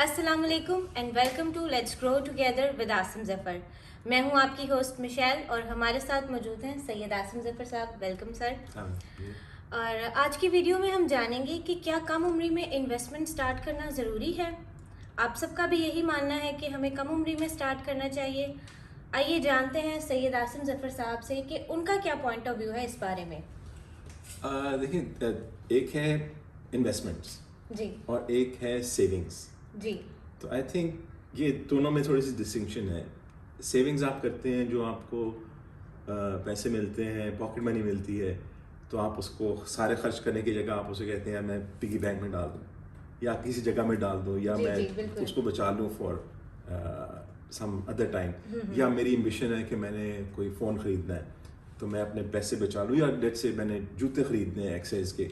अस्सलाम वालेकुम and welcome to let's grow together with Asim Zafar. मैं हूं आपकी होस्ट मिशेल और हमारे साथ मौजूद हैं सैयद आसिम जफर साहब। Welcome sir. और आज की वीडियो में हम जानेंगे कि क्या कम उम्री में इन्वेस्टमेंट स्टार्ट करना ज़रूरी है। आप सबका भी यही मानना है कि हमें कम उम्री में स्टार्ट करना चाहिए। आइए जानते हैं सैयद आसिम जफर साहब से कि उनका क्या पॉइंट ऑफ व्यू है इस बारे में। देखिए, एक है इन्वेस्टमेंट्स जी और एक है सेविंग्स। जी तो आई थिंक ये दोनों में थोड़ी सी डिस्टिंक्शन है। सेविंग्स आप करते हैं जो आपको पैसे मिलते हैं, पॉकेट मनी मिलती है, तो आप उसको सारे खर्च करने की जगह आप उसे कहते हैं मैं पिगी बैंक में डाल दूँ या किसी जगह में डाल दूँ या जी, मैं जी, बिल्कुल। उसको बचा लूँ फॉर सम अदर टाइम। या मेरी एम्बिशन है कि मैंने कोई फ़ोन ख़रीदना है तो मैं अपने पैसे बचा लूँ, या लेट्स से मैंने जूते ख़रीदने हैं एक्सरसाइज के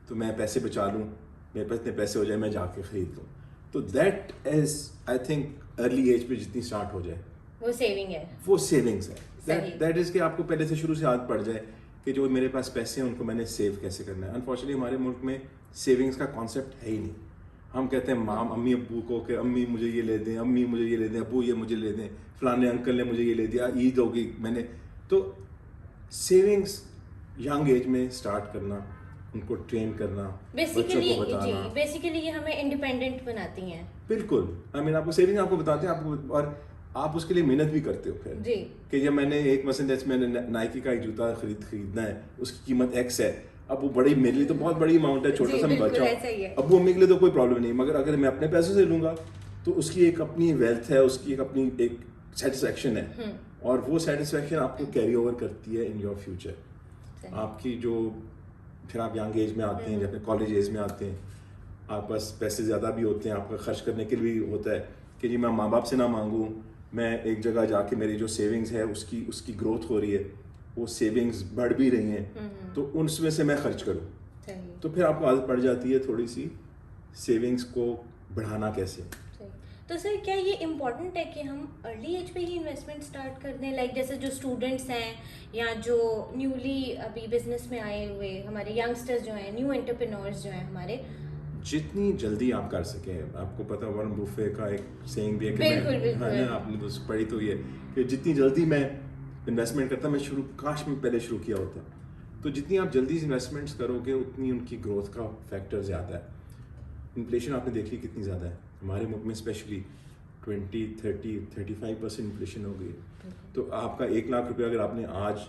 तो मैं पैसे बचा लूँ, मेरे पास इतने पैसे हो जाए मैं जाके ख़रीद लूँ। तो that is I think early age पे जितनी स्टार्ट हो जाए वो सेविंग है। वो सेविंग्स है। सही। दैट इज़ कि आपको पहले से शुरू से आदत पड़ जाए कि जो मेरे पास पैसे हैं उनको मैंने सेव कैसे करना है। अनफॉर्चुनेटली हमारे मुल्क में सेविंग्स का कॉन्सेप्ट है ही नहीं। हम कहते हैं माम अम्मी अब्बू को कि अम्मी मुझे ये ले दें, अम्मी मुझे ये ले दें, अब्बू ये मुझे ले दें, फलाने अंकल ने मुझे ये ले दिया, ईद होगी मैंने। तो सेविंग्स यंग एज में स्टार्ट करना, उनको ट्रेन करना, बच्चों बेसिकली को बताना। जी बेसिकली ये हमें इंडिपेंडेंट बनाती हैं। बिल्कुल, आई मीन आपको सेविंग आपको बताते हैं आपको, और आप उसके लिए मेहनत भी करते हो फिर जी कि जब मैंने एक मसलन जैसे मैंने नाइकी का एक जूता खरीदना है, उसकी कीमत एक्स है। अब वो बड़ी मेरे लिए तो बहुत बड़ी अमाउंट है, छोटा जी, सा मैं बिल्कुल बचा ऐसा ही है। अब वो मम्मी के लिए तो कोई प्रॉब्लम नहीं, मगर अगर मैं अपने पैसों से लूँगा तो उसकी एक अपनी वेल्थ है, उसकी एक अपनी एक सेटिस्फेक्शन है, और वो सेटिस्फेक्शन आपको कैरी ओवर करती है इन योर फ्यूचर। सही। आपकी जो फिर आप यंग एज में आते हैं, जब अपने कॉलेज एज में आते हैं, आपके पास पैसे ज़्यादा भी होते हैं, आपका खर्च करने के लिए भी होता है कि जी मैं माँ बाप से ना मांगूँ, मैं एक जगह जाके मेरी जो सेविंग्स है उसकी ग्रोथ हो रही है, वो सेविंग्स बढ़ भी रही हैं, तो उसमें से मैं खर्च करूँ। सही तो फिर आपको आदत पड़ जाती है थोड़ी सी सेविंग्स को बढ़ाना कैसे। सही। तो सर क्या ये इम्पोर्टेंट है कि हम अर्ली एज पे ही इन्वेस्टमेंट स्टार्ट कर दें, लाइक जैसे जो स्टूडेंट्स हैं या जो न्यूली अभी बिजनेस में आए हुए हमारे यंगस्टर्स जो हैं, न्यू एंटरप्रेन्योर्स जो हैं हमारे। जितनी जल्दी आप कर सकें। आपको पता वॉरेन बुफे का एक सेइंग भी है कि बिल्कुल, मैं बिल्कुल। है ना, आपने तो पढ़ी तो ये कि जितनी जल्दी मैं इन्वेस्टमेंट करता, मैं काश में पहले शुरू किया होता। तो जितनी आप जल्दी इन्वेस्टमेंट्स करोगे उतनी उनकी ग्रोथ का फैक्टर ज़्यादा है। इन्फ्लेशन आपने देख ली कितनी ज़्यादा है हमारे मुल्क में, स्पेशली 20-30-35% इन्फ्लेशन हो गई है। तो आपका 1 लाख रुपया अगर आपने आज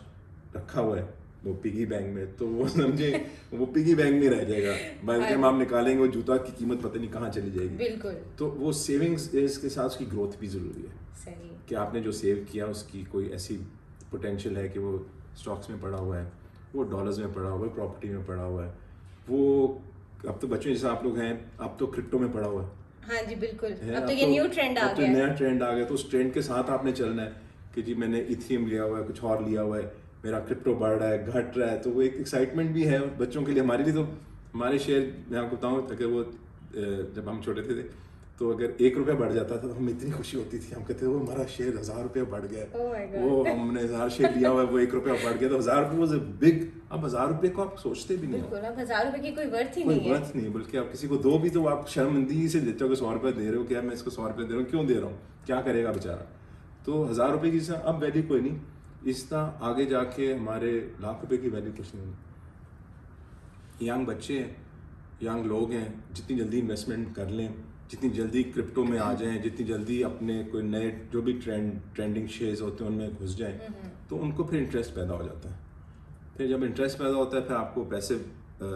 रखा हुआ है वो पिगी बैंक में, तो वो समझे वो पिगी बैंक में रह जाएगा। बाय द टाइम आप निकालेंगे वो जूता की कीमत पता नहीं कहाँ चली जाएगी। बिल्कुल तो वो सेविंग्स के साथ उसकी ग्रोथ भी ज़रूरी है सही। कि आपने जो सेव किया उसकी कोई ऐसी पोटेंशियल है कि वो स्टॉक्स में पड़ा हुआ है, वो डॉलर्स में पड़ा हुआ है, प्रॉपर्टी में पड़ा हुआ है, वो अब तो बच्चों जैसे आप लोग हैं, अब तो क्रिप्टो में पड़ा हुआ है। हाँ जी बिल्कुल। है, अब तो ये न्यू ट्रेंड आ अब तो गया है। नया ट्रेंड आ गया, तो उस ट्रेंड के साथ आपने चलना है कि जी मैंने इथेरियम लिया हुआ है, कुछ और लिया हुआ है, मेरा क्रिप्टो बढ़ रहा है, घट रहा है, तो वो एक एक्साइटमेंट भी है बच्चों के लिए। हमारे लिए तो हमारे शेयर मैं आपको बताऊँ, अगर वो जब हम छोटे थे तो अगर 1 रुपया बढ़ जाता था तो हमें इतनी खुशी होती थी, हम कहते थे वो हमारा शेयर 1000 रुपया बढ़ गया। Oh my God. वो हमने 1000 शेयर लिया हुआ है, वो 1 रुपया बढ़ गया, तो 1000 रुपये वॉज बिग। अब 1000 रुपये को आप सोचते भी नहीं हो, बिल्कुल अब 1000 रुपए की कोई वर्थ ही कोई नहीं है। वर्थ नहीं, बल्कि आप किसी को दो भी तो आप शर्मिंदगी से देते हो कि 100 रुपये दे रहे हो, क्या मैं इसको 100 रुपये दे रहा हूँ, क्यों दे रहा हूँ, क्या करेगा बेचारा। तो 1000 रुपये की अब वैल्यू कोई नहीं, इस तरह आगे जाके हमारे लाख रुपए की वैल्यू कुछ नहीं। यंग बच्चे हैं, यंग लोग हैं, जितनी जल्दी इन्वेस्टमेंट कर लें, जितनी जल्दी क्रिप्टो में आ जाएं, जितनी जल्दी अपने कोई नए जो भी ट्रेंडिंग शेयर्स होते हैं उनमें घुस जाएं, तो उनको फिर इंटरेस्ट पैदा हो जाता है। फिर जब इंटरेस्ट पैदा होता है फिर आपको पैसे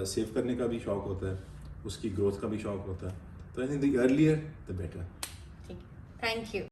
सेव करने का भी शौक होता है, उसकी ग्रोथ का भी शौक होता है। तो I think the earlier the better. ठीक, थैंक यू।